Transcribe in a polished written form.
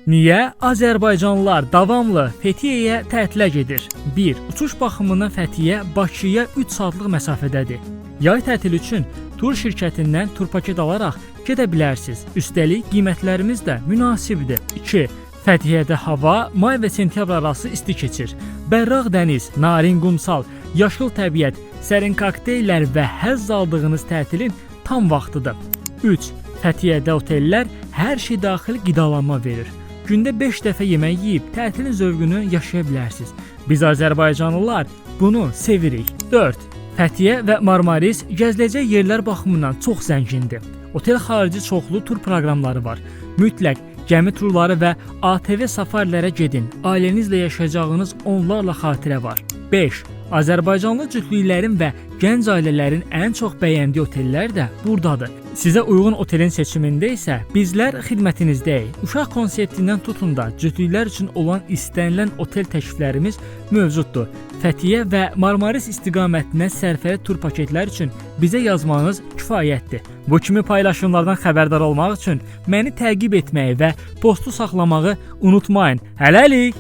Niyə Azərbaycanlılar davamlı Fethiye'yə tətilə gedir? 1. Uçuş baxımından Fethiye Bakıya 3 saatlıq məsafədədir. Yay tətili üçün tur şirkətindən tur paket alaraq gedə bilərsiniz. Üstəlik qiymətlərimiz də münasibdir. 2. Fethiye'də hava may və sentyabr arası isti keçir. Berraq dəniz, narin qumsal, yaşıl təbiət, sərin kokteyllər və həzz aldığınız tətilin tam vaxtıdır. 3. Fethiye'də otellər hər şey daxil qidalanma verir. Gündə 5 dəfə yemək yeyib tətilin zövqünü yaşaya bilərsiniz. Biz Azərbaycanlılar bunu sevirik. 4. Fethiye və Marmaris gəziləcək yerlər baxımından çox zəngindir. Otel xarici çoxlu tur proqramları var. Mütləq gəmi turları və ATV safarilərə gedin. Ailənizlə yaşayacağınız onlarla xatirə var. 5. Azərbaycanlı cütlüklərin və gənc ailələrin ən çox bəyəndiyi otellər də buradadır. Sizə uyğun otelin seçimində isə bizlər xidmətinizdəyik. Uşaq konseptindən tutun da cütlüklər üçün olan istənilən otel təkliflərimiz mövcuddur. Fethiye və Marmaris istiqamətinə sərfəli tur paketlər üçün bizə yazmanız kifayətdir. Bu kimi paylaşımlardan xəbərdar olmaq üçün məni təqib etməyi və postu saxlamağı unutmayın. Hələlik!